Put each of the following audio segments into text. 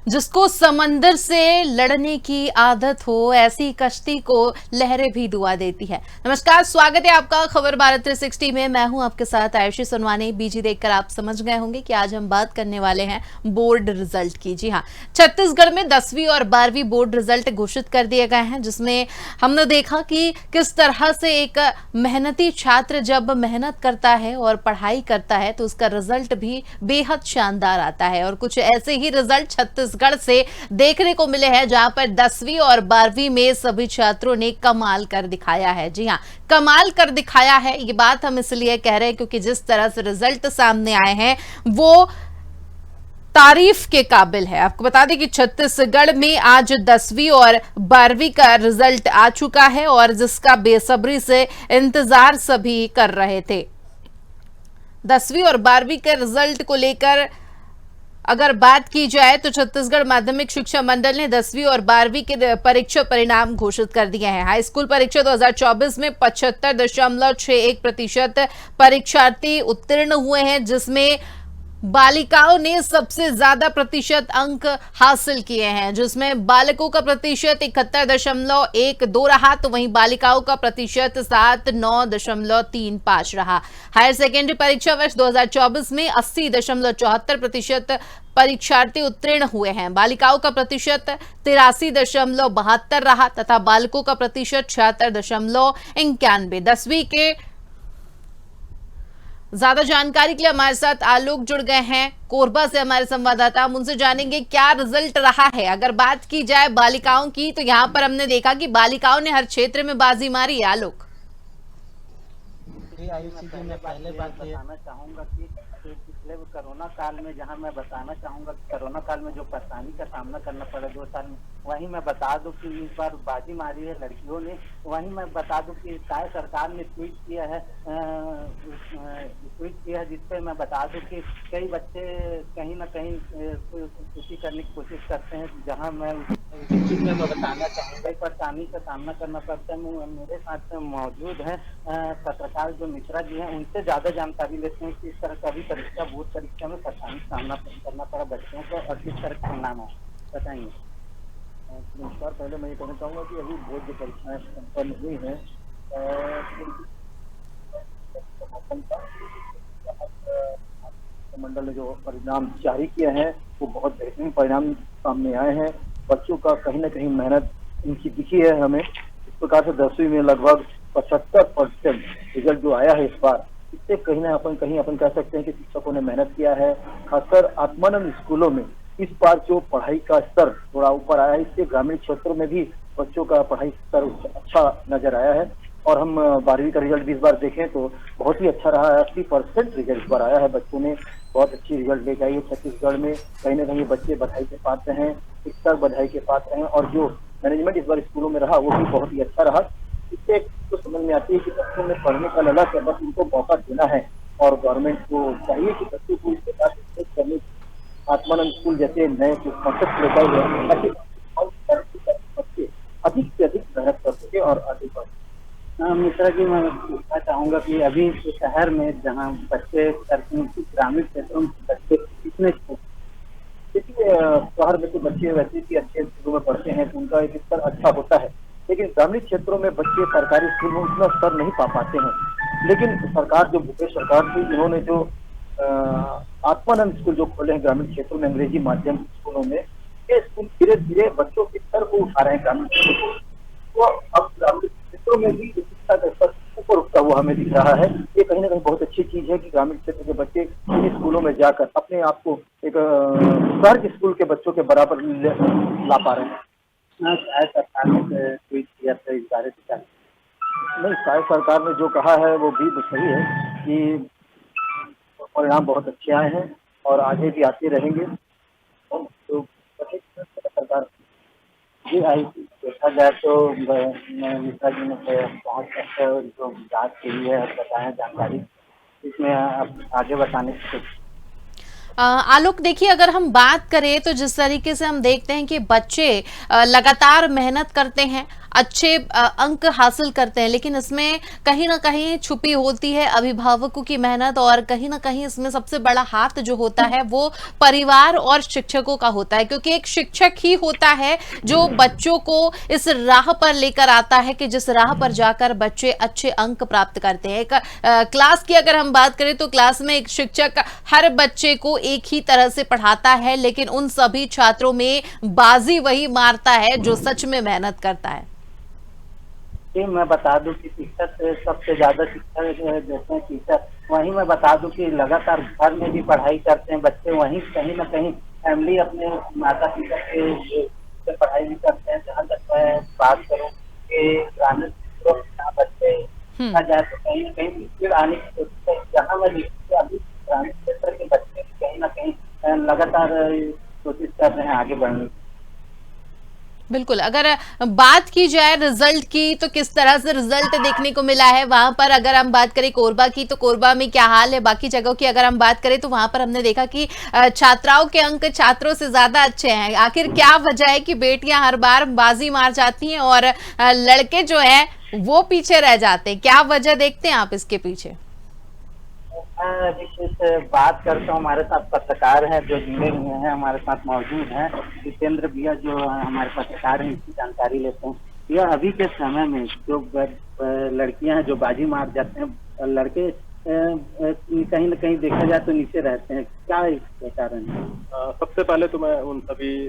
जिसको समंदर से लड़ने की आदत हो, ऐसी कश्ती को लहरें भी डुबा देती है। नमस्कार, स्वागत है आपका खबर भारत 360 में। मैं हूं आपके साथ आयुषी सोनवानी। बीजी देखकर आप समझ गए होंगे कि आज हम बात करने वाले हैं बोर्ड रिजल्ट की। जी हां, छत्तीसगढ़ में 10वीं और 12वीं बोर्ड रिजल्ट घोषित कर दिए गए हैं, जिसमें हमने देखा कि किस तरह से एक मेहनती छात्र जब मेहनत करता है और पढ़ाई करता है तो उसका रिजल्ट भी बेहद शानदार आता है। और कुछ ऐसे ही रिजल्ट छत्तीसगढ़ से देखने को मिले हैं, जहां पर 10वीं और 12वीं में सभी छात्रों ने कमाल कर दिखाया है। जी हां, कमाल कर दिखाया है। ये बात हम इसलिए कह रहे हैं क्योंकि जिस तरह से रिजल्ट सामने आए हैं वो तारीफ के काबिल है। आपको बता दें कि छत्तीसगढ़ में आज 10वीं और 12वीं का रिजल्ट आ चुका है और जिसका बेसब्री से इंतजार सभी कर रहे थे। 10वीं और 12वीं के रिजल्ट को लेकर अगर बात की जाए तो छत्तीसगढ़ माध्यमिक शिक्षा मंडल ने 10वीं और 12वीं के परीक्षा परिणाम घोषित कर दिए हैं। हाई स्कूल परीक्षा 2024 में 75.61% परीक्षार्थी उत्तीर्ण हुए हैं, जिसमें बालिकाओं ने सबसे ज्यादा प्रतिशत अंक हासिल किए हैं, जिसमें बालकों का प्रतिशत 71.12 रहा, तो वहीं बालिकाओं का प्रतिशत 79.35 रहा। हायर सेकेंडरी परीक्षा वर्ष 2024 में 80.74% परीक्षार्थी उत्तीर्ण हुए हैं। बालिकाओं का प्रतिशत 83.72 रहा तथा बालकों का प्रतिशत 76.91। 10वीं के ज्यादा जानकारी के लिए हमारे साथ आलोक जुड़ गए हैं कोरबा से, हमारे संवाददाता। हम उनसे जानेंगे क्या रिजल्ट रहा है। अगर बात की जाए बालिकाओं की तो यहाँ पर हमने देखा कि बालिकाओं ने हर क्षेत्र में बाजी मारी है। आलोक, आयुषी जी, मैं पहले बात बताना चाहूँगा कि पिछले कोरोना काल में, जहाँ मैं बताना चाहूँगा कि कोरोना काल में जो परेशानी का सामना करना पड़ा 2 साल में, वहीं मैं बता दूं कि इस बार बाजी मारी है लड़कियों ने। वहीं मैं बता दूं कि शायद सरकार ने ट्वीट किया है जिसपे मैं बता दूं कि कई बच्चे कहीं ना कहीं खुशी करने की कोशिश करते हैं, जहाँ मैं मैं बताना चाहूँगा परेशानी का सामना करना पड़ता है। मेरे साथ मौजूद है पत्रकार जो मिश्रा जी हैं, उनसे ज्यादा जानकारी लेते हैं कि इस तरह का भी परीक्षा बोर्ड परीक्षा में परेशानी का सामना करना पड़ा बच्चों को और किस तरह के परिणाम है, बताएंगे। नमस्कार, पहले मैं ये कहना चाहूँगा कि अभी बोर्ड जो परीक्षाएं संपन्न हुई हैं मंडल ने जो परिणाम जारी किए हैं वो बहुत बेहतरीन परिणाम सामने आए हैं। बच्चों का कहीं ना कहीं मेहनत इनकी दिखी है हमें। इस प्रकार से 10वीं में लगभग 75% रिजल्ट जो आया है इस बार, इससे कहीं अपन कह सकते हैं कि शिक्षकों ने मेहनत किया है। खासकर आत्मानंद स्कूलों में इस बार जो पढ़ाई का स्तर थोड़ा ऊपर आया है, इससे ग्रामीण क्षेत्रों में भी बच्चों का पढ़ाई स्तर अच्छा नजर आया है। और हम 12वीं का रिजल्ट भी इस बार देखें तो बहुत ही अच्छा रहा है। 80% रिजल्ट इस बार आया है। बच्चों ने बहुत अच्छी रिजल्ट लेके आई है। छत्तीसगढ़ में कहीं ना कहीं बच्चे बधाई के पात्र हैं, शिक्षक बधाई के पात्र हैं, और जो मैनेजमेंट इस बार स्कूलों में रहा वो भी बहुत ही अच्छा रहा। इससे तो समझ में आती है कि बच्चों में पढ़ने का ललक है, बस उनको मौका देना है। और गवर्नमेंट को चाहिए कि बच्चों को इसके साथ करने, आत्मानंद स्कूल जैसे नए कॉन्सेप्ट लेकर बच्चे अधिक से अधिक मेहनत कर सके और आगे बढ़। मिश्रा जी, मैं पूछना चाहूँगा कि अभी शहर में जहाँ बच्चे ग्रामीण क्षेत्रों में बच्चे कितने, देखिए शहर में तो बच्चे वैसे भी अच्छे स्कूलों में पढ़ते हैं तो उनका एक स्तर अच्छा होता है, लेकिन ग्रामीण क्षेत्रों में बच्चे सरकारी स्कूल में उतना स्तर नहीं पा पाते हैं। लेकिन सरकार जो भूपेश सरकार थी, इन्होंने जो आत्मानंद स्कूल जो खोले हैं ग्रामीण क्षेत्रों में अंग्रेजी माध्यम स्कूलों में, ये स्कूल धीरे धीरे बच्चों के स्तर को उठा रहे हैं ग्रामीण क्षेत्रों को। तो अब ग्रामीण क्षेत्रों में भी शिक्षा का स्तर ऊपर उठता हुआ हमें दिख रहा है। ये कहीं ना कहीं बहुत अच्छी चीज है कि ग्रामीण क्षेत्र के बच्चे इन स्कूलों में जाकर अपने आप को एक शहर के स्कूल के बच्चों के बराबर ला पा रहे हैं। शायद सरकार ने ट्वीट किया था इस बारे में, नहीं शायद सरकार ने जो कहा है वो भी सही है कि परिणाम बहुत अच्छे आए हैं और आगे भी आते रहेंगे। तो सरकार जी आई देखा जाए तो मिश्रा जी ने बहुत अच्छा जो जांच के लिए बताया जानकारी, इसमें आप आगे बताने की आलोक, देखिए अगर हम बात करें तो जिस तरीके से हम देखते हैं कि बच्चे लगातार मेहनत करते हैं, अच्छे अंक हासिल करते हैं, लेकिन इसमें कहीं ना कहीं छुपी होती है अभिभावकों की मेहनत, और कहीं ना कहीं इसमें सबसे बड़ा हाथ जो होता है वो परिवार और शिक्षकों का होता है, क्योंकि एक शिक्षक ही होता है जो बच्चों को इस राह पर लेकर आता है कि जिस राह पर जाकर बच्चे अच्छे अंक प्राप्त करते हैं। एक क्लास की अगर हम बात करें तो क्लास में एक शिक्षक हर बच्चे को एक ही तरह से पढ़ाता है, लेकिन उन सभी छात्रों में बाजी वही मारता है जो सच में मेहनत करता है। जी, मैं बता दूं कि शिक्षक से सबसे ज्यादा शिक्षा देते हैं टीचर। वहीं मैं बता दूं कि लगातार घर में भी पढ़ाई करते हैं बच्चे, वहीं कहीं ना कहीं फैमिली अपने माता पिता से पढ़ाई भी करते हैं। जहाँ तक मैं बात करूँ कि ग्रामीण क्षेत्रों में जहाँ बच्चे हम्म। देखा जाए तो कहीं ना कहीं फिर आने की कोशिश है। जहाँ मैं देखती हूँ अभी ग्रामीण क्षेत्र के बच्चे भी कहीं ना कहीं लगातार कोशिश कर रहे हैं आगे बढ़ने की। बिल्कुल, अगर बात की जाए रिजल्ट की तो किस तरह से रिजल्ट देखने को मिला है वहां पर, अगर हम बात करें कोरबा की तो कोरबा में क्या हाल है, बाकी जगहों की अगर हम बात करें तो वहां पर हमने देखा कि छात्राओं के अंक छात्रों से ज्यादा अच्छे हैं। आखिर क्या वजह है कि बेटियां हर बार बाजी मार जाती हैं और लड़के जो है वो पीछे रह जाते हैं? क्या वजह देखते हैं आप इसके पीछे? मैं अभी कुछ बात करता हूँ। हमारे साथ पत्रकार हैं जो जुड़े हुए हैं, हमारे साथ मौजूद हैं जितेंद्र भैया जो हमारे पत्रकार हैं, इसकी जानकारी लेते हैं। यह अभी के समय में जो लड़कियां हैं जो बाजी मार जाते हैं, लड़के कहीं ना कहीं देखा जाए तो नीचे रहते हैं, क्या इसके कारण है? सबसे पहले तो मैं उन सभी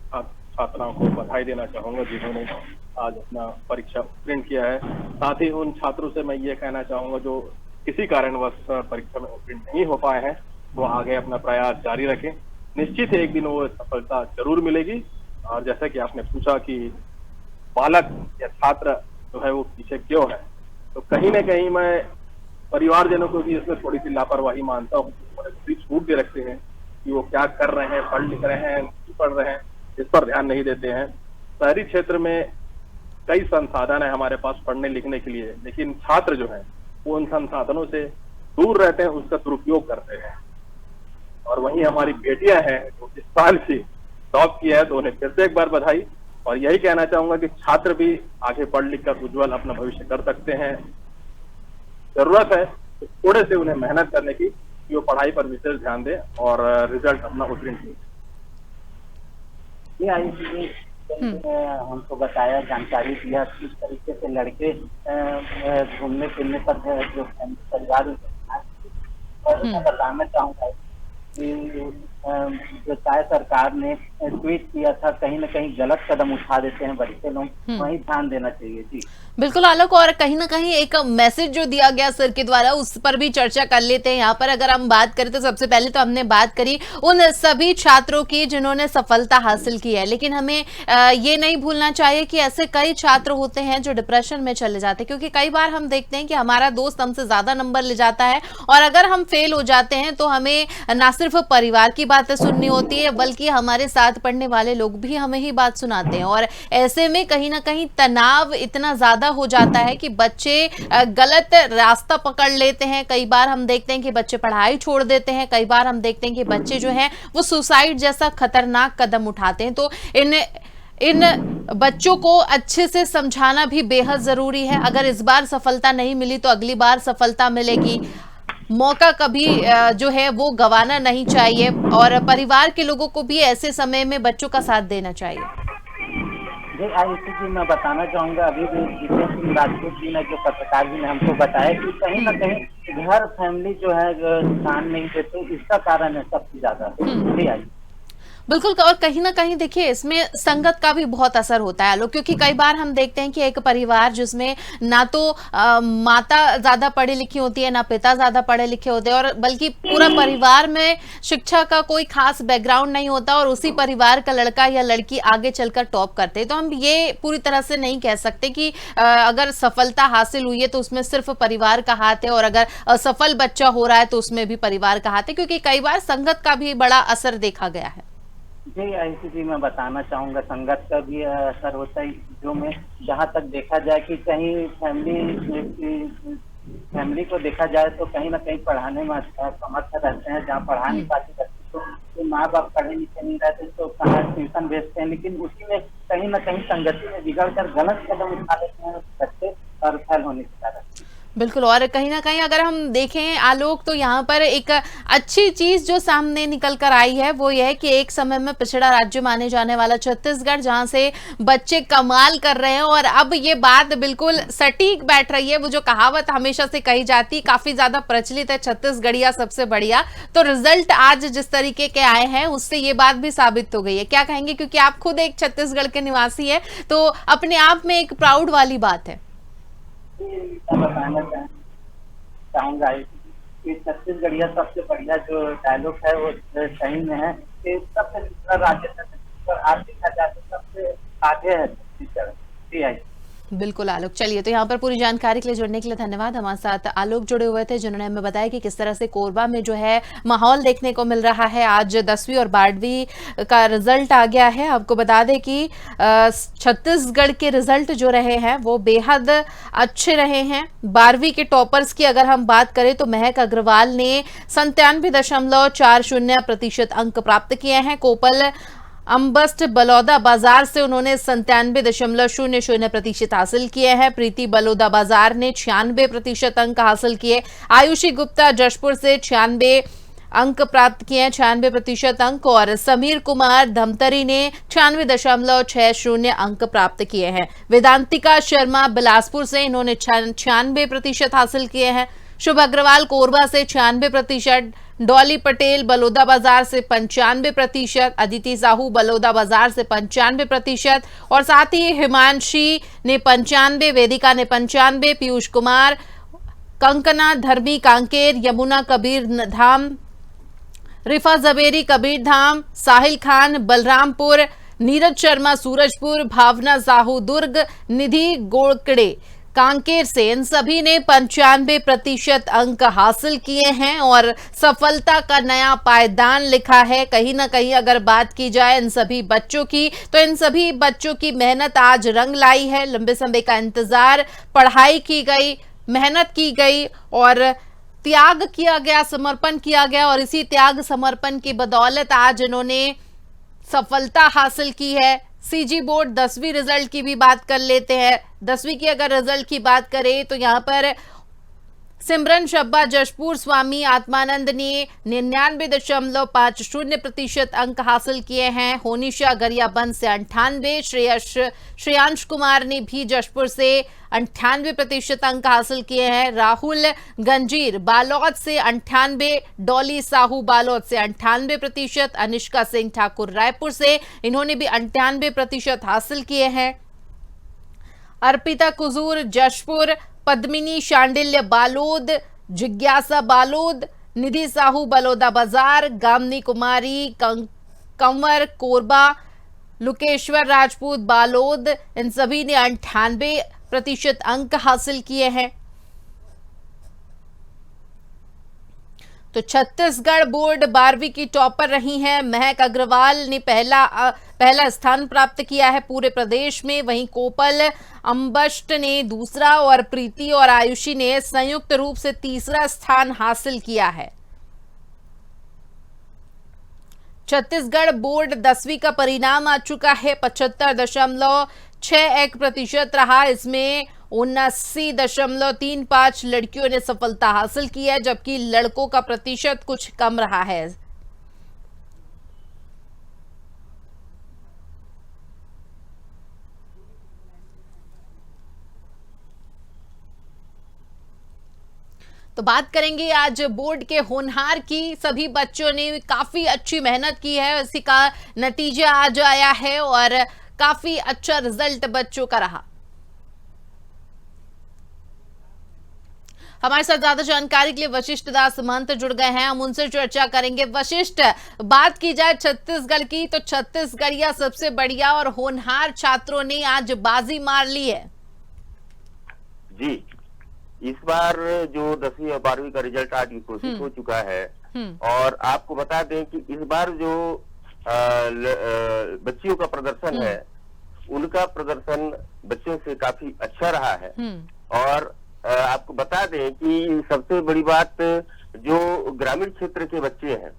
छात्राओं को बधाई देना चाहूंगा जिन्होंने आज अपना परीक्षा उत्तीर्ण किया है। साथ ही उन छात्रों से मैं ये कहना चाहूंगा जो किसी कारणवश परीक्षा में उत्तीर्ण नहीं हो पाए हैं, वो आगे अपना प्रयास जारी रखें। निश्चित है एक दिन वो सफलता जरूर मिलेगी। और जैसा कि आपने पूछा कि बालक या छात्र जो है वो पीछे क्यों है, तो कहीं ना कहीं मैं परिवारजनों को भी इसमें थोड़ी सी लापरवाही मानता हूँ। उन्हें थोड़ी छूट दे रखते हैं कि वो क्या कर रहे हैं, पढ़ लिख रहे हैं, नहीं पढ़ रहे हैं, इस पर ध्यान नहीं देते हैं। शहरी क्षेत्र में कई संसाधन है हमारे पास पढ़ने लिखने के लिए, लेकिन छात्र जो है वो उन संसाधनों से दूर रहते हैं, उसका दुरुपयोग करते हैं। और वहीं हमारी बेटियां हैं जो इस साल की टॉप किया है, तो उन्हें फिर से एक बार बधाई। और यही कहना चाहूंगा कि छात्र भी आगे पढ़ लिख कर उज्जवल अपना भविष्य कर सकते हैं। जरूरत है तो थोड़े से उन्हें मेहनत करने की, कि वो पढ़ाई पर विशेष ध्यान दें और रिजल्ट अपना उत्तीर्ण करें। ये आयुषी हमको बताया, जानकारी दिया किस तरीके से लड़के घूमने फिरने पर जो परिवार और मैं बताना चाहूंगा कि जो चाय सरकार ने ट्वीट किया था, कहीं ना कहीं गलत कदम उठा देते हैं बच्चे लोग, वहीं ध्यान देना चाहिए। जी बिल्कुल आलोक, और कहीं ना कहीं एक मैसेज जो दिया गया सर के द्वारा उस पर भी चर्चा कर लेते हैं। यहाँ पर अगर हम बात करें तो सबसे पहले तो हमने बात करी उन सभी छात्रों की जिन्होंने सफलता हासिल की है, लेकिन हमें ये नहीं भूलना चाहिए कि ऐसे कई छात्र होते हैं जो डिप्रेशन में चले जाते हैं, क्योंकि कई बार हम देखते हैं कि हमारा दोस्त हमसे ज्यादा नंबर ले जाता है और अगर हम फेल हो जाते हैं तो हमें ना सिर्फ परिवार की बातें सुननी होती है बल्कि हमारे साथ पढ़ने वाले लोग भी हमें ही बात सुनाते हैं, और ऐसे में कहीं ना कहीं तनाव इतना ज्यादा हो जाता है कि बच्चे गलत रास्ता पकड़ लेते हैं। कई बार हम देखते हैं कि बच्चे पढ़ाई छोड़ देते हैं, कई बार हम देखते हैं कि बच्चे जो हैं वो सुसाइड जैसा खतरनाक कदम उठाते हैं। तो इन बच्चों को अच्छे से समझाना भी बेहद जरूरी है। अगर इस बार सफलता नहीं मिली तो अगली बार सफलता मिलेगी। मौका कभी जो है वो गंवाना नहीं चाहिए, और परिवार के लोगों को भी ऐसे समय में बच्चों का साथ देना चाहिए। जी आयुषी जी, मैं बताना चाहूंगा अभी भी जितेंद्र सिंह राजपूत जी ने, जो पत्रकार जी ने हमको बताया कि कहीं ना कहीं घर फैमिली जो है ध्यान नहीं देते, इसका कारण है सबसे ज्यादा। जी आयुषी बिल्कुल, और कहीं ना कहीं देखिए इसमें संगत का भी बहुत असर होता है लोग, क्योंकि कई बार हम देखते हैं कि एक परिवार जिसमें ना तो माता ज्यादा पढ़ी लिखी होती है ना पिता ज्यादा पढ़े लिखे होते हैं, और बल्कि पूरा परिवार में शिक्षा का कोई खास बैकग्राउंड नहीं होता और उसी परिवार का लड़का या लड़की आगे चलकर टॉप करते हैं। तो हम ये पूरी तरह से नहीं कह सकते कि अगर सफलता हासिल हुई है तो उसमें सिर्फ परिवार का हाथ है, और अगर असफल बच्चा हो रहा है तो उसमें भी परिवार का हाथ है, क्योंकि कई बार संगत का भी बड़ा असर देखा गया है। जी आयुषी जी, मैं बताना चाहूंगा संगत का भी असर होता है। जो में जहाँ तक देखा जाए कि कहीं फैमिली को देखा जाए तो कहीं ना कहीं पढ़ाने में समर्थ रहते हैं, जहाँ पढ़ा नहीं पाते बच्चे तो माँ बाप पढ़े लिखे नहीं रहते तो कहाँ ट्यूशन भेजते हैं, लेकिन उसी में कहीं ना कहीं संगति में बिगड़ कर गलत कदम उठा लेते हैं बच्चे और फेल होने के कारण। बिल्कुल। और कहीं ना कहीं अगर हम देखें आलोक, तो यहाँ पर एक अच्छी चीज जो सामने निकल कर आई है वो यह है कि एक समय में पिछड़ा राज्य माने जाने वाला छत्तीसगढ़, जहाँ से बच्चे कमाल कर रहे हैं, और अब ये बात बिल्कुल सटीक बैठ रही है। वो जो कहावत हमेशा से कही जाती, काफी ज्यादा प्रचलित है, छत्तीसगढ़िया सबसे बढ़िया, तो रिजल्ट आज जिस तरीके के आए हैं उससे ये बात भी साबित हो गई है। क्या कहेंगे, क्योंकि आप खुद एक छत्तीसगढ़ के निवासी है, तो अपने आप में एक प्राउड वाली बात है। बताना चाहूंगा कि छत्तीसगढ़िया सबसे बढ़िया जो डायलॉग है वो सही में है कि सबसे दूसरा राज्य छत्तीसगढ़ आर्थिक आजाद सबसे आगे है छत्तीसगढ़। बिल्कुल आलोक, चलिए, तो यहाँ पर पूरी जानकारी के लिए जुड़ने के लिए धन्यवाद। हमारे साथ आलोक जुड़े हुए थे, जिन्होंने हमें बताया कि किस तरह से कोरबा में जो है माहौल देखने को मिल रहा है। आज 10वीं और 12वीं का रिजल्ट आ गया है। आपको बता दें कि छत्तीसगढ़ के रिजल्ट जो रहे हैं वो बेहद अच्छे रहे हैं। 12वीं के टॉपर्स की अगर हम बात करें तो महक अग्रवाल ने 97.40% अंक प्राप्त किए हैं। कोपल अम्बस्ट बलौदा बाजार से उन्होंने 97.00% हासिल किए हैं। प्रीति बलौदा बाजार ने 96% अंक हासिल किए। आयुषी गुप्ता जशपुर से 96 अंक प्राप्त किए हैं, 96% अंक। और समीर कुमार धमतरी ने 96.60 अंक प्राप्त किए हैं। वेदांतिका शर्मा बिलासपुर से इन्होंने 96% हासिल किए हैं। शुभ अग्रवाल कोरबा से 96%, डॉली पटेल बलौदा बाजार से 95%, अदिति साहू बलौदा बाजार से 95%, और साथ ही हिमांशी ने 95, वेदिका ने 95, पीयूष कुमार, कंकना धर्मी कांकेर, यमुना कबीर धाम, रिफा जबेरी कबीर धाम, साहिल खान बलरामपुर, नीरज शर्मा सूरजपुर, भावना साहू दुर्ग, निधि गोड़कड़े कांकेर से, इन सभी ने 95% अंक हासिल किए हैं और सफलता का नया पायदान लिखा है। कहीं ना कहीं अगर बात की जाए इन सभी बच्चों की, तो इन सभी बच्चों की मेहनत आज रंग लाई है। लंबे समय का इंतजार, पढ़ाई की गई, मेहनत की गई और त्याग किया गया, समर्पण किया गया, और इसी त्याग समर्पण की बदौलत आज इन्होंने सफलता हासिल की है। सीजी बोर्ड 10वीं रिजल्ट की भी बात कर लेते हैं। 10वीं की अगर रिजल्ट की बात करें तो यहाँ पर सिमरन शब्बा जशपुर स्वामी आत्मानंद ने 99.50% अंक हासिल किए हैं। होनिशा गरियाबंद से 98, श्रेयांश कुमार ने भी जशपुर से 98% अंक हासिल किए हैं। राहुल गंजीर बालोद से 98, डॉली साहू बालोद से 98%, अनिष्का सिंह ठाकुर रायपुर से इन्होंने भी 98% हासिल किए हैं। अर्पिता कुजूर जशपुर, पद्मिनी शांडिल्य बालोद, जिज्ञासा बालोद, निधि साहू बलौदा बाजार, गामनी कुमारी कंवर कोरबा, लुकेश्वर राजपूत बालोद, इन सभी ने 98% अंक हासिल किए हैं। तो छत्तीसगढ़ बोर्ड 12वीं की टॉपर रही हैं महक अग्रवाल ने पहला स्थान प्राप्त किया है पूरे प्रदेश में। वहीं कोपल अम्बस्ट ने दूसरा और प्रीति और आयुषी ने संयुक्त रूप से तीसरा स्थान हासिल किया है। छत्तीसगढ़ बोर्ड 10वीं का परिणाम आ चुका है। 75.61% रहा। इसमें 79.35 लड़कियों ने सफलता हासिल की है, जबकि लड़कों का प्रतिशत कुछ कम रहा है। तो बात करेंगे आज बोर्ड के होनहार की। सभी बच्चों ने काफी अच्छी मेहनत की है, इसी का नतीजा आज आया है और काफी अच्छा रिजल्ट बच्चों का रहा। हमारे साथ ज्यादा जानकारी के लिए वशिष्ठ दास महंत जुड़ गए हैं, हम उनसे चर्चा करेंगे। वशिष्ठ, बात की जाए छत्तीसगढ़ की तो छत्तीसगढ़िया सबसे बढ़िया और होनहार छात्रों ने आज बाजी मार ली है। जी, इस बार जो 10वीं और 12वीं का रिजल्ट आज घोषित हो चुका है और आपको बता दें कि इस बार जो बच्चियों का प्रदर्शन है उनका प्रदर्शन बच्चों से काफी अच्छा रहा है। और आपको बता दें कि सबसे बड़ी बात जो ग्रामीण क्षेत्र के बच्चे हैं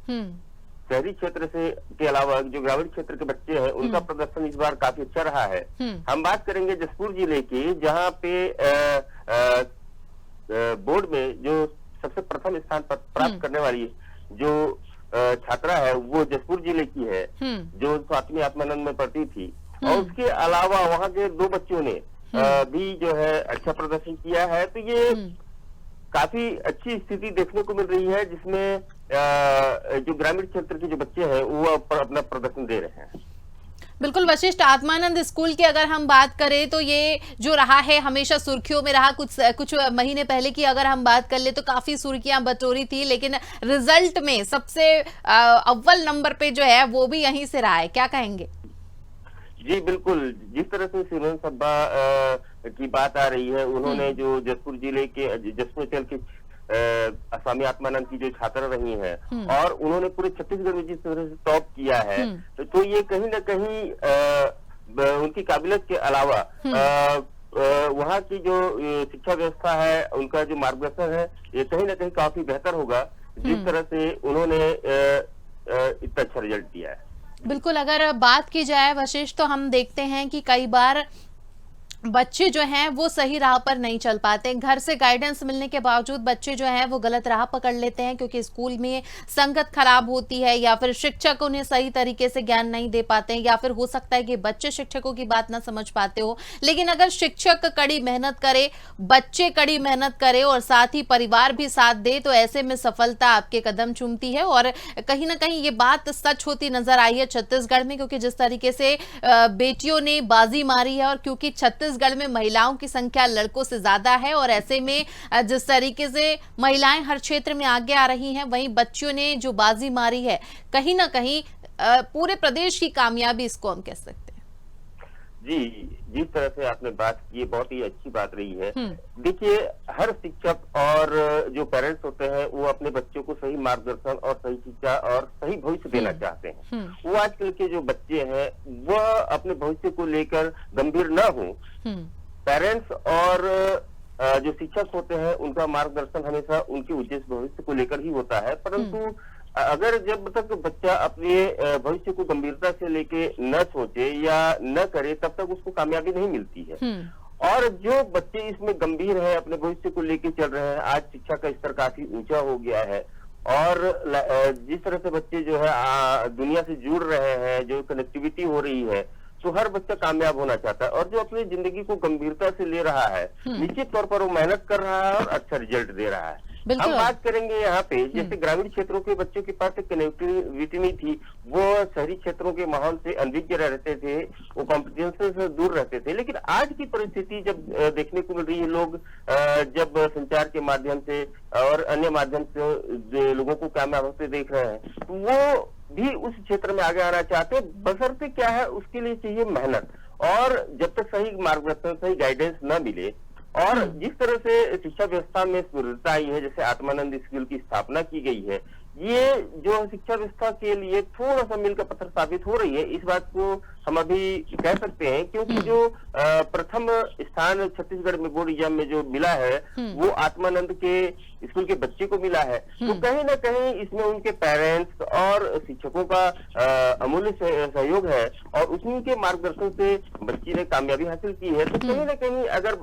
शहरी क्षेत्र से के अलावा जो ग्रामीण क्षेत्र के बच्चे हैं उनका प्रदर्शन इस बार काफी अच्छा रहा है। हम बात करेंगे जसपुर जिले की, जहाँ पे बोर्ड में जो सबसे प्रथम स्थान पर प्राप्त करने वाली जो छात्रा है वो जसपुर जिले की है, जो स्वामी आत्मानंद में पढ़ती थी। और उसके अलावा वहाँ के 2 बच्चों ने भी जो है अच्छा प्रदर्शन किया है। तो ये काफी अच्छी स्थिति देखने को मिल रही है, जिसमें जो ग्रामीण क्षेत्र के जो बच्चे हैं वो अपना प्रदर्शन दे रहे हैं। बिल्कुल वशिष्ठ, आत्मानंद स्कूल की अगर हम बात करें तो ये जो रहा है हमेशा सुर्खियों में रहा। कुछ महीने पहले की अगर हम बात कर ले तो काफी सुर्खियां बटोरी थी, लेकिन रिजल्ट में सबसे अव्वल नंबर पे जो है वो भी यहीं से रहा है, क्या कहेंगे? जी बिल्कुल, जिस तरह से सिमरन सब्बा की बात आ रही है, उन्होंने जो जसपुर जिले के जसपुर अंचल के स्वामी आत्मानंद की जो छात्रा रही हैं और उन्होंने पूरे छत्तीसगढ़ में जिस तरह से टॉप किया है, तो ये कहीं ना कहीं उनकी काबिलियत के अलावा वहाँ की जो शिक्षा व्यवस्था है, उनका जो मार्गदर्शन है, ये कहीं ना कहीं काफी बेहतर होगा, जिस तरह से उन्होंने इतना अच्छा रिजल्ट दिया है। बिल्कुल, अगर बात की जाए वशिष्ठ तो हम देखते हैं कि कई बार बच्चे जो हैं वो सही राह पर नहीं चल पाते। घर से गाइडेंस मिलने के बावजूद बच्चे जो हैं वो गलत राह पकड़ लेते हैं, क्योंकि स्कूल में संगत खराब होती है या फिर शिक्षक उन्हें सही तरीके से ज्ञान नहीं दे पाते हैं, या फिर हो सकता है कि बच्चे शिक्षकों की बात ना समझ पाते हो। लेकिन अगर शिक्षक कड़ी मेहनत करे, बच्चे कड़ी मेहनत करे और साथ ही परिवार भी साथ दे, तो ऐसे में सफलता आपके कदम चूमती है। और कहीं ना कहीं ये बात सच होती नजर आई है छत्तीसगढ़ में, क्योंकि जिस तरीके से बेटियों ने बाजी मारी है, और क्योंकि छत्तीसगढ़ में महिलाओं की संख्या लड़कों से ज्यादा है, और ऐसे में जिस तरीके से महिलाएं हर क्षेत्र में आगे आ रही हैं, वहीं बच्चियों ने जो बाजी मारी है, कहीं ना कहीं पूरे प्रदेश की कामयाबी इसको हम कह सकते हैं। जी, जिस तरह से आपने बात की, बहुत ही अच्छी बात रही है। देखिए, हर शिक्षक और जो पेरेंट्स होते हैं वो अपने बच्चों को सही मार्गदर्शन और सही शिक्षा और सही भविष्य देना चाहते हैं। वो आजकल के जो बच्चे हैं वह अपने भविष्य को लेकर गंभीर न हो। पेरेंट्स और जो शिक्षक होते हैं उनका मार्गदर्शन हमेशा उनके उद्देश्य भविष्य को लेकर ही होता है, परंतु अगर जब तक बच्चा अपने भविष्य को गंभीरता से लेके न सोचे या न करे, तब तक उसको कामयाबी नहीं मिलती है। और जो बच्चे इसमें गंभीर है, अपने भविष्य को लेके चल रहे हैं, आज शिक्षा का स्तर काफी ऊंचा हो गया है, और जिस तरह से बच्चे जो है दुनिया से जुड़ रहे हैं, जो कनेक्टिविटी हो रही है, तो हर बच्चा कामयाब होना चाहता है। और जो अपनी जिंदगी को गंभीरता से ले रहा है, निश्चित तौर पर वो मेहनत कर रहा है और अच्छा रिजल्ट दे रहा है। हम बात करेंगे यहाँ पे, जैसे ग्रामीण क्षेत्रों के बच्चों के पास कनेक्टिविटी नहीं थी, वो शहरी क्षेत्रों के माहौल से अनभिज्ञ रहते थे, वो कॉम्पिटिशन से दूर रहते थे। लेकिन आज की परिस्थिति जब देखने को मिल रही है, लोग जब संचार के माध्यम से और अन्य माध्यम से लोगों को कामयाब होते देख रहे हैं, तो वो भी उस क्षेत्र में आगे आना चाहते हैं। बशर्ते क्या है, उसके लिए चाहिए मेहनत, और जब तक सही मार्गदर्शन, सही गाइडेंस न मिले, और जिस तरह से शिक्षा व्यवस्था में सुदृढ़ता आई है, जैसे आत्मानंद स्कूल की स्थापना की गई है, ये जो शिक्षा व्यवस्था के लिए थोड़ा सा मील का पत्थर साबित हो रही है। इस बात को हम अभी कह सकते हैं, क्योंकि जो प्रथम स्थान छत्तीसगढ़ में बोर्ड एग्जाम में जो मिला है वो आत्मानंद के स्कूल के बच्चे को मिला है। तो कहीं ना कहीं इसमें उनके पेरेंट्स और शिक्षकों का अमूल्य सहयोग है, और उन्हीं के मार्गदर्शन से बच्ची ने कामयाबी हासिल की है। तो कहीं ना कहीं अगर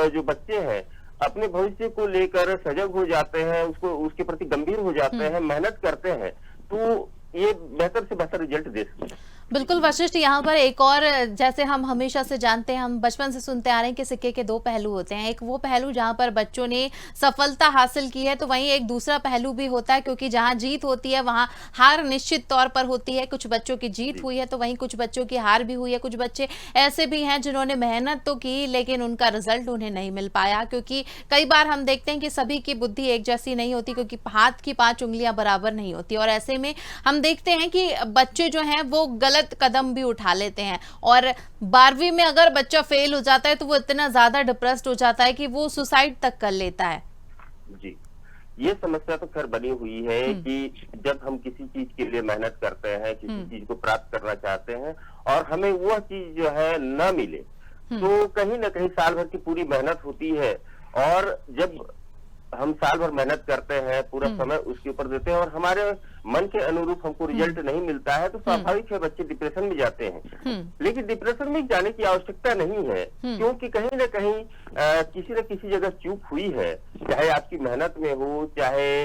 जो बच्चे हैं अपने भविष्य को लेकर सजग हो जाते हैं, उसके प्रति गंभीर हो जाते हैं, मेहनत करते हैं, तो ये बेहतर से बेहतर रिजल्ट दे सकते हैं। बिल्कुल वशिष्ठ, यहाँ पर एक और, जैसे हम हमेशा से जानते हैं, हम बचपन से सुनते आ रहे हैं कि सिक्के के 2 पहलू होते हैं। एक वो पहलू जहाँ पर बच्चों ने सफलता हासिल की है, तो वहीं एक दूसरा पहलू भी होता है, क्योंकि जहाँ जीत होती है वहाँ हार निश्चित तौर पर होती है। कुछ बच्चों की जीत हुई है तो वहीं कुछ बच्चों की हार भी हुई है। कुछ बच्चे ऐसे भी हैं जिन्होंने मेहनत तो की, लेकिन उनका रिजल्ट उन्हें नहीं मिल पाया, क्योंकि कई बार हम देखते हैं कि सभी की बुद्धि एक जैसी नहीं होती, क्योंकि हाथ की 5 उंगलियां बराबर नहीं होती। और ऐसे में हम देखते हैं कि बच्चे जो हैं वो गलत कदम भी उठा लेते हैं, और 12वीं में अगर बच्चा फेल हो जाता है तो वो इतना ज्यादा डिप्रेस्ड हो जाता है कि वो सुसाइड तक कर लेता है। जी, ये समस्या तो खैर बनी हुई है कि जब हम किसी चीज के लिए मेहनत करते हैं, किसी चीज को प्राप्त करना चाहते हैं, और हमें वह चीज जो है न मिले, तो कहीं ना कहीं साल भर की पूरी मेहनत होती है, और जब हम साल भर मेहनत करते हैं, पूरा समय उसके ऊपर देते हैं और हमारे मन के अनुरूप हमको रिजल्ट नहीं मिलता है, तो स्वाभाविक है बच्चे डिप्रेशन में जाते हैं। लेकिन डिप्रेशन में जाने की आवश्यकता नहीं है, क्योंकि कहीं ना कहीं किसी न किसी जगह चूक हुई है, चाहे आपकी मेहनत में हो, चाहे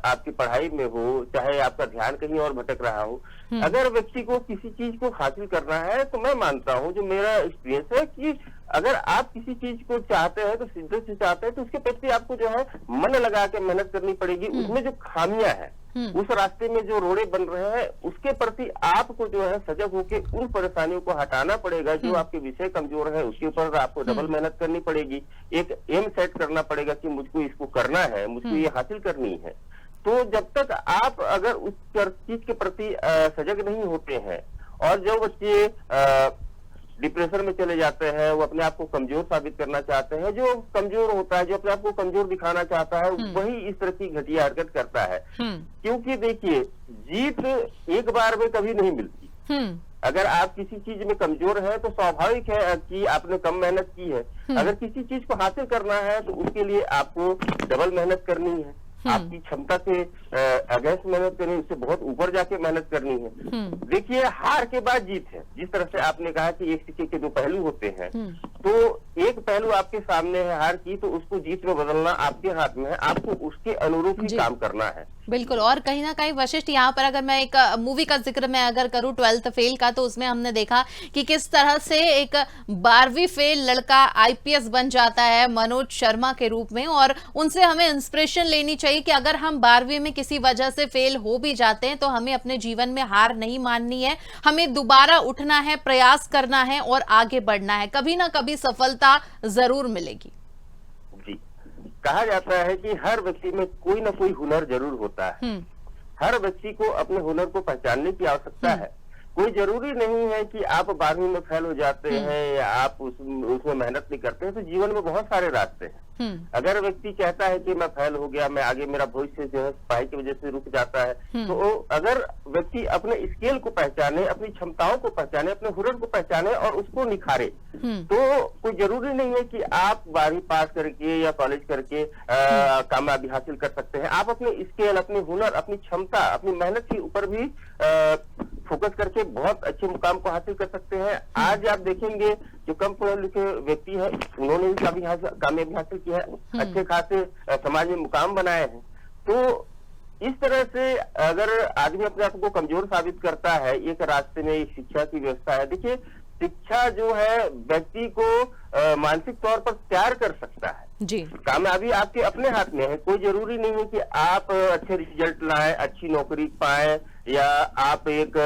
आपकी पढ़ाई में हो, चाहे आपका ध्यान कहीं और भटक रहा हो। अगर व्यक्ति को किसी चीज को हासिल करना है, तो मैं मानता हूँ, जो मेरा एक्सपीरियंस है, कि अगर आप किसी चीज को चाहते हैं, तो शिद्दत से चाहते हैं, तो उसके प्रति आपको जो है मन लगा के मेहनत करनी पड़ेगी। उसमें जो खामियां हैं, उस रास्ते में जो रोड़े बन रहे हैं, उसके प्रति आपको जो है सजग होकर उन परेशानियों को हटाना पड़ेगा। जो आपके विषय कमजोर है, उसके ऊपर आपको डबल मेहनत करनी पड़ेगी। एक एम सेट करना पड़ेगा कि मुझको इसको करना है, मुझको ये हासिल करनी है। तो जब तक आप अगर उस चीज के प्रति सजग नहीं होते हैं, और जो बच्चे डिप्रेशन में चले जाते हैं, वो अपने आप को कमजोर साबित करना चाहते हैं। जो कमजोर होता है, जो अपने आप को कमजोर दिखाना चाहता है, वही इस तरह की घटिया हरकत करता है। क्योंकि देखिए, जीत एक बार में कभी नहीं मिलती। अगर आप किसी चीज में कमजोर है, तो स्वाभाविक है कि आपने कम मेहनत की है। अगर किसी चीज को हासिल करना है, तो उसके लिए आपको डबल मेहनत करनी है, आपकी क्षमता से अगेंस्ट मेहनत करनी है, उससे बहुत ऊपर जाके मेहनत करनी है। देखिए, हार के बाद जीत है। जिस तरह से आपने कहा कि एक सिक्के के दो पहलू होते हैं, तो एक पहलू आपके सामने है हार की, तो उसको जीत में बदलना आपके हाथ में है। आपको उसके अनुरूप ही काम करना है। बिल्कुल। और कहीं ना कहीं वशिष्ठ, यहाँ पर अगर मैं एक मूवी का जिक्र मैं अगर करूं 12th फेल का, तो उसमें हमने देखा कि किस तरह से एक 12वीं फेल लड़का IPS बन जाता है मनोज शर्मा के रूप में। और उनसे हमें इंस्पिरेशन लेनी चाहिए कि अगर हम 12वीं में किसी वजह से फेल हो भी जाते हैं, तो हमें अपने जीवन में हार नहीं माननी है, हमें दोबारा उठना है, प्रयास करना है और आगे बढ़ना है। कभी ना कभी सफलता जरूर मिलेगी। कहा जाता है कि हर व्यक्ति में कोई ना कोई हुनर जरूर होता है। हर व्यक्ति को अपने हुनर को पहचानने की आवश्यकता है। कोई जरूरी नहीं है कि आप 12वीं में फेल हो जाते हैं या आप उसमें मेहनत नहीं करते हैं। तो जीवन में बहुत सारे रास्ते हैं। अगर व्यक्ति कहता है कि मैं फेल हो गया, मैं आगे, मेरा भविष्य जो है पढ़ाई की वजह से रुक जाता है, तो अगर व्यक्ति अपने स्केल को पहचाने, अपनी क्षमताओं को पहचाने, अपने हुनर को पहचाने और उसको निखारे, तो कोई जरूरी नहीं है कि आप 12वीं पास करके या कॉलेज करके कामयाबी हासिल कर सकते हैं। आप अपने स्केल, अपने हुनर, अपनी क्षमता, अपनी मेहनत के ऊपर भी फोकस करके बहुत अच्छे मुकाम को हासिल कर सकते हैं। आज आप देखेंगे, जो कम पढ़े लिखे व्यक्ति है, उन्होंने भी कामयाबी हासिल की है, अच्छे खासे समाज में मुकाम बनाए हैं। तो इस तरह से अगर आदमी अपने आप को कमजोर साबित करता है, एक रास्ते में एक शिक्षा की व्यवस्था है। देखिए, शिक्षा जो है व्यक्ति को मानसिक तौर पर तैयार कर सकता है जी। कामयाबी आपके अपने हाथ में है। कोई जरूरी नहीं है कि आप अच्छे रिजल्ट लाएं, अच्छी नौकरी पाएं, या आप एक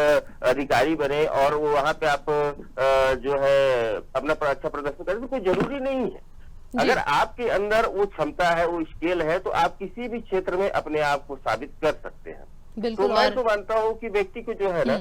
अधिकारी बने और वो वहां पे आप जो है अपना अच्छा प्रदर्शन करें। तो कोई जरूरी नहीं है। अगर आपके अंदर वो क्षमता है, वो स्केल है, तो आप किसी भी क्षेत्र में अपने आप को साबित कर सकते हैं। बिल्कुल। तो मैं तो मानता हूँ कि व्यक्ति को जो है ना,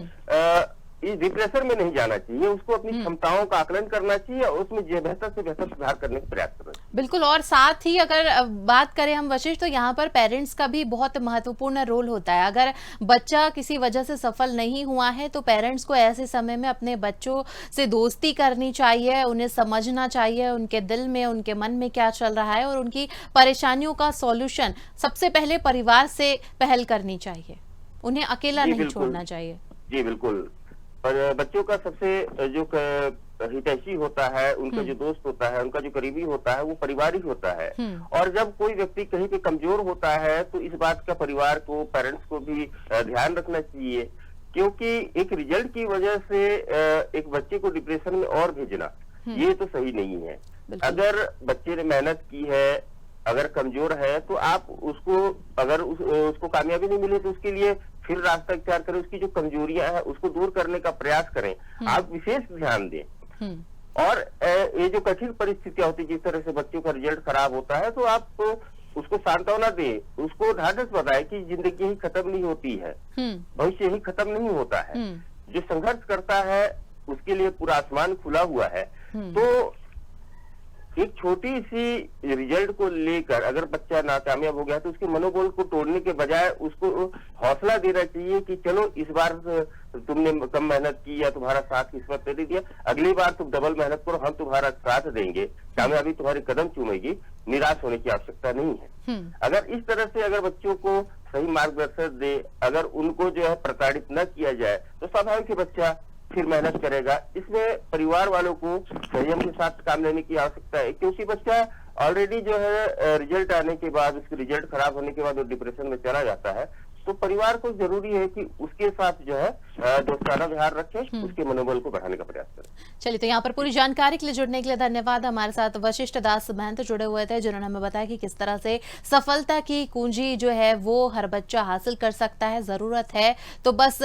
इस डिप्रेशन में नहीं जाना चाहिए, उसको अपनी क्षमताओं का आकलन करना चाहिए और उसमें बेहतर से बेहतर सुधार करने का प्रयास करना चाहिए। बिल्कुल। और साथ ही अगर बात करें हम वशिष्ठ, तो यहाँ पर पेरेंट्स का भी बहुत महत्वपूर्ण रोल होता है। अगर बच्चा किसी वजह से सफल नहीं हुआ है, तो पेरेंट्स को ऐसे समय में अपने बच्चों से दोस्ती करनी चाहिए, उन्हें समझना चाहिए, उनके दिल में, उनके मन में क्या चल रहा है, और उनकी परेशानियों का सॉल्यूशन सबसे पहले परिवार से पहल करनी चाहिए। उन्हें अकेला नहीं छोड़ना चाहिए। जी बिल्कुल। पर बच्चों का सबसे जो हितैषी होता है, उनका जो दोस्त होता है, उनका जो करीबी होता है, वो परिवार ही होता है। और जब कोई व्यक्ति कहीं पे कमजोर होता है, तो इस बात का परिवार को, पेरेंट्स को भी ध्यान रखना चाहिए। क्योंकि एक रिजल्ट की वजह से एक बच्चे को डिप्रेशन में और भेजना, ये तो सही नहीं है। अगर बच्चे ने मेहनत की है, अगर कमजोर है, तो आप उसको, अगर उसको कामयाबी नहीं मिले, तो उसके लिए फिर रास्ता इख्तियार करें। उसकी जो कमजोरियां हैं, उसको दूर करने का प्रयास करें। आप विशेष ध्यान दें। और ये जो कठिन परिस्थितियां होती है, जिस तरह से बच्चों का रिजल्ट खराब होता है, तो आप उसको सांत्वना दें, उसको ढाढ़स बताएं कि जिंदगी ही खत्म नहीं होती है, भविष्य ही खत्म नहीं होता है। जो संघर्ष करता है, उसके लिए पूरा आसमान खुला हुआ है। तो एक छोटी सी रिजल्ट को लेकर अगर बच्चा नाकामयाब हो गया तो उसके मनोबल को तोड़ने के बजाय उसको हौसला देना चाहिए कि चलो इस बार तुमने कम मेहनत की या तुम्हारा साथ किस्मत ने दे दिया, अगली बार तुम डबल मेहनत करो, हम तुम्हारा साथ देंगे, कामयाबी तुम्हारे कदम चूमेगी, निराश होने की आवश्यकता नहीं है। अगर इस तरह से अगर बच्चों को सही मार्गदर्शन दे, अगर उनको जो है प्रताड़ित न किया जाए तो स्वाभाविक है बच्चा फिर मेहनत करेगा। इसमें परिवार वालों को संयम के साथ काम लेने की आवश्यकता है, क्योंकि बच्चा ऑलरेडी जो है रिजल्ट आने के बाद, उसके रिजल्ट खराब होने के बाद वो डिप्रेशन में चला जाता है। तो परिवार को जरूरी है कि उसके साथ जो है दोस्ताना व्यवहार रखे, उसके मनोबल को बढ़ाने का प्रयास करें। चलिए, तो यहाँ पर पूरी जानकारी के लिए जुड़ने के लिए धन्यवाद। हमारे साथ वशिष्ठ दास महंत जुड़े हुए थे, जिन्होंने हमें बताया कि किस तरह से सफलता की कुंजी जो है वो हर बच्चा हासिल कर सकता है। जरूरत है तो बस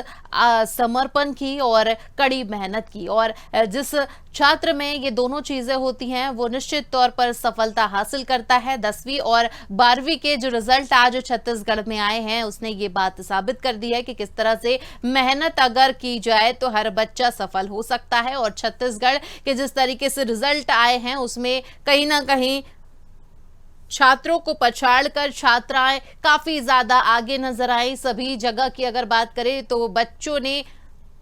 समर्पण की और कड़ी मेहनत की, और जिस छात्र में ये दोनों चीजें होती हैं वो निश्चित तौर पर सफलता हासिल करता है। 10वीं और 12वीं के जो रिजल्ट आज छत्तीसगढ़ में आए हैं उसने ये बात साबित कर दी है कि किस तरह से मेहनत अगर की जाए तो हर बच्चा सफल हो सकता है। और छत्तीसगढ़ के जिस तरीके से रिजल्ट आए हैं उसमें कहीं ना कहीं छात्रों को पछाड़कर छात्राएं काफी ज्यादा आगे नजर आई। सभी जगह की अगर बात करें तो बच्चों ने